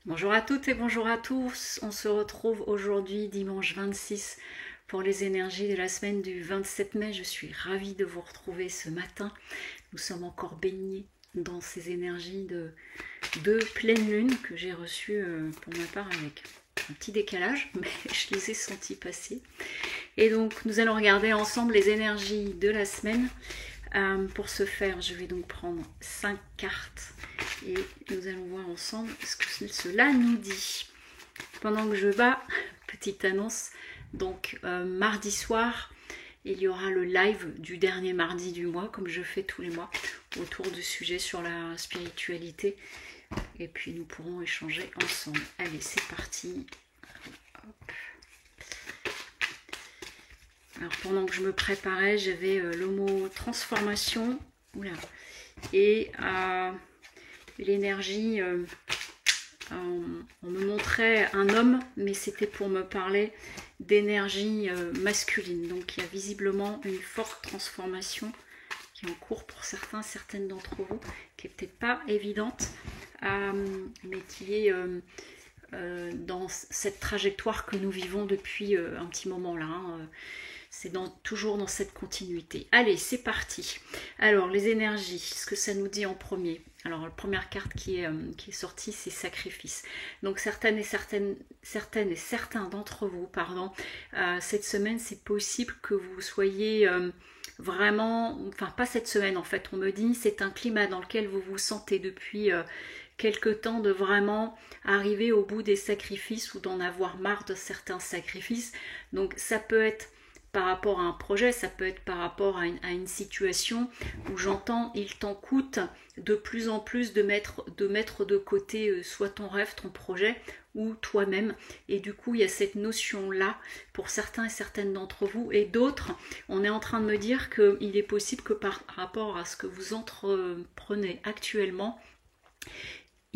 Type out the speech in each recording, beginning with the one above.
Bonjour à toutes et bonjour à tous. On se retrouve aujourd'hui dimanche 26 pour les énergies de la semaine du 27 mai. Je suis ravie de vous retrouver ce matin. Nous sommes encore baignés dans ces énergies de pleine lune que j'ai reçues pour ma part avec un petit décalage, mais je les ai sentis passer. Et donc nous allons regarder ensemble les énergies de la semaine. Pour ce faire, je vais donc prendre 5 cartes et nous allons voir ensemble ce que cela nous dit. Pendant que je bats, petite annonce, donc mardi soir, il y aura le live du dernier mardi du mois, comme je fais tous les mois, autour du sujet sur la spiritualité. Et puis nous pourrons échanger ensemble. Allez, c'est parti. Hop. Alors pendant que je me préparais, j'avais le mot transformation. Oula. Et l'énergie, on me montrait un homme, mais c'était pour me parler d'énergie masculine. Donc il y a visiblement une forte transformation qui est en cours pour certaines d'entre vous, qui n'est peut-être pas évidente, mais qui est dans cette trajectoire que nous vivons depuis un petit moment là. C'est toujours dans cette continuité. Allez, c'est parti. Alors, les énergies, ce que ça nous dit en premier. Alors, la première carte qui est sortie, c'est sacrifice. Donc, certaines et certains d'entre vous, cette semaine, c'est possible que vous soyez vraiment, enfin, pas cette semaine en fait, on me dit, c'est un climat dans lequel vous vous sentez depuis quelque temps de vraiment arriver au bout des sacrifices ou d'en avoir marre de certains sacrifices. Donc, ça peut être par rapport à un projet, ça peut être par rapport à une situation où j'entends il t'en coûte de plus en plus de mettre de côté soit ton rêve, ton projet ou toi-même. Et du coup, il y a cette notion-là pour certains et certaines d'entre vous. Et d'autres, on est en train de me dire qu'il est possible que par rapport à ce que vous entreprenez actuellement,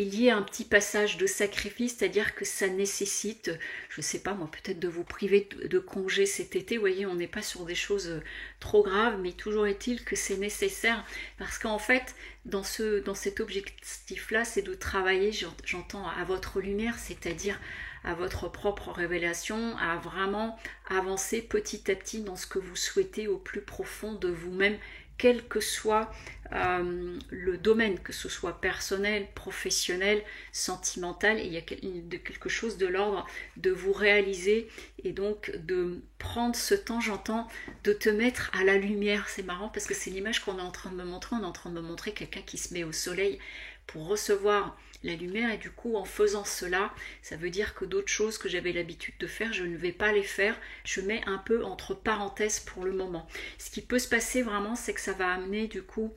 il y ait un petit passage de sacrifice, c'est-à-dire que ça nécessite, je ne sais pas moi, peut-être de vous priver de congé cet été. Vous voyez, on n'est pas sur des choses trop graves, mais toujours est-il que c'est nécessaire, parce qu'en fait, dans cet objectif-là, c'est de travailler, j'entends, à votre lumière, c'est-à-dire à votre propre révélation, à vraiment avancer petit à petit dans ce que vous souhaitez au plus profond de vous-même, quel que soit le domaine, que ce soit personnel, professionnel, sentimental. Et il y a quelque chose de l'ordre de vous réaliser et donc de prendre ce temps, j'entends, de te mettre à la lumière. C'est marrant parce que c'est l'image qu'on est en train de me montrer. On est en train de me montrer quelqu'un qui se met au soleil pour recevoir la lumière, et du coup en faisant cela, ça veut dire que d'autres choses que j'avais l'habitude de faire, je ne vais pas les faire, je mets un peu entre parenthèses pour le moment. Ce qui peut se passer vraiment, c'est que ça va amener du coup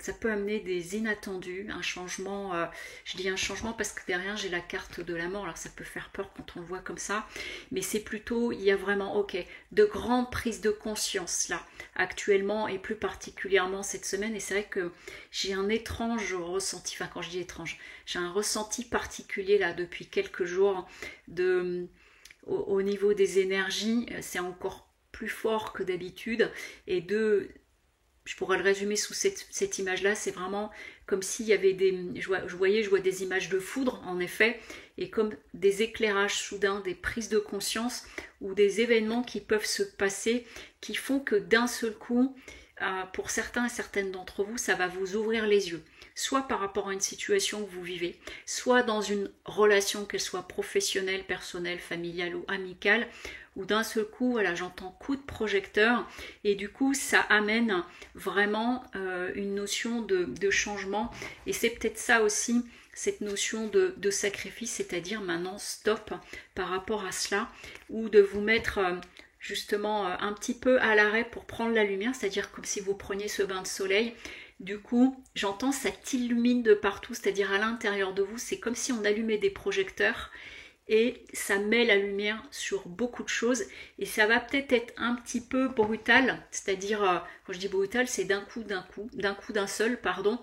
ça peut amener des inattendus, un changement, je dis un changement parce que derrière j'ai la carte de la mort, alors ça peut faire peur quand on le voit comme ça, mais c'est plutôt, il y a vraiment, de grandes prises de conscience là, actuellement et plus particulièrement cette semaine, et c'est vrai que j'ai un étrange ressenti, enfin quand je dis étrange, j'ai un ressenti particulier là depuis quelques jours au niveau des énergies, c'est encore plus fort que d'habitude, et je pourrais le résumer sous cette image-là, c'est vraiment comme s'il y avait je vois des images de foudre, en effet, et comme des éclairages soudains, des prises de conscience ou des événements qui peuvent se passer, qui font que d'un seul coup, pour certains et certaines d'entre vous, ça va vous ouvrir les yeux. Soit par rapport à une situation que vous vivez, soit dans une relation, qu'elle soit professionnelle, personnelle, familiale ou amicale, où d'un seul coup, voilà, j'entends coup de projecteur, et du coup, ça amène vraiment une notion de changement, et c'est peut-être ça aussi, cette notion de sacrifice, c'est-à-dire maintenant stop par rapport à cela, ou de vous mettre justement un petit peu à l'arrêt pour prendre la lumière, c'est-à-dire comme si vous preniez ce bain de soleil. Du coup, j'entends ça t'illumine de partout, c'est-à-dire à l'intérieur de vous, c'est comme si on allumait des projecteurs et ça met la lumière sur beaucoup de choses, et ça va peut-être être un petit peu brutal, c'est-à-dire, quand je dis brutal, c'est d'un seul, pardon,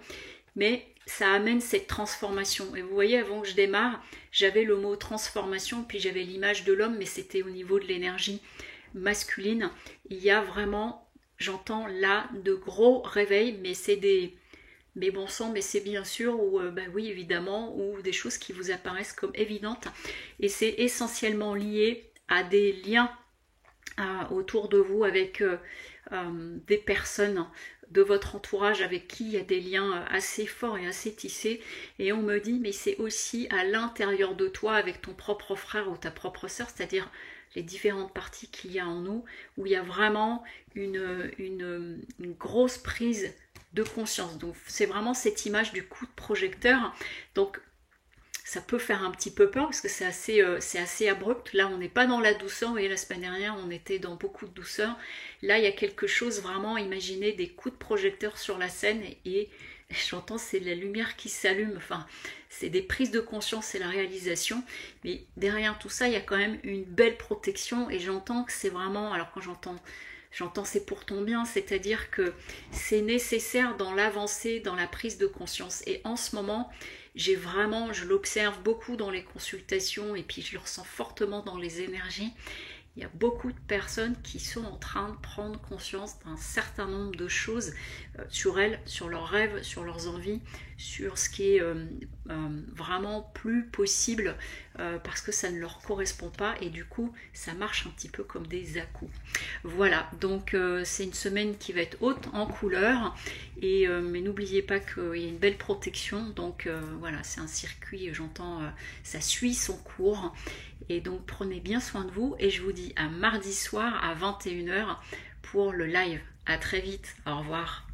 mais ça amène cette transformation. Et vous voyez, avant que je démarre, j'avais le mot transformation, puis j'avais l'image de l'homme, mais c'était au niveau de l'énergie masculine. Il y a vraiment, j'entends là, de gros réveils, mais c'est mais bon sang, mais c'est bien sûr, ou bah oui évidemment, ou des choses qui vous apparaissent comme évidentes, et c'est essentiellement lié à des liens autour de vous avec des personnes de votre entourage avec qui il y a des liens assez forts et assez tissés, et on me dit mais c'est aussi à l'intérieur de toi avec ton propre frère ou ta propre sœur, c'est-à-dire les différentes parties qu'il y a en nous, où il y a vraiment une grosse prise de conscience. Donc c'est vraiment cette image du coup de projecteur. Donc ça peut faire un petit peu peur parce que c'est assez abrupt. Là, on n'est pas dans la douceur. Vous voyez, la semaine dernière, on était dans beaucoup de douceur. Là, il y a quelque chose vraiment, imaginez des coups de projecteur sur la scène et j'entends, c'est la lumière qui s'allume. Enfin, c'est des prises de conscience et la réalisation. Mais derrière tout ça, il y a quand même une belle protection et j'entends que c'est vraiment, alors quand j'entends c'est pour ton bien, c'est-à-dire que c'est nécessaire dans l'avancée, dans la prise de conscience. Et en ce moment, je l'observe beaucoup dans les consultations et puis je le ressens fortement dans les énergies. Il y a beaucoup de personnes qui sont en train de prendre conscience d'un certain nombre de choses sur elles, sur leurs rêves, sur leurs envies, sur ce qui est vraiment plus possible parce que ça ne leur correspond pas et du coup ça marche un petit peu comme des à-coups. Voilà, donc c'est une semaine qui va être haute en couleurs et mais n'oubliez pas qu'il y a une belle protection, donc voilà, c'est un circuit, j'entends, ça suit son cours. Et donc prenez bien soin de vous et je vous dis à mardi soir à 21 h pour le live. À très vite, au revoir.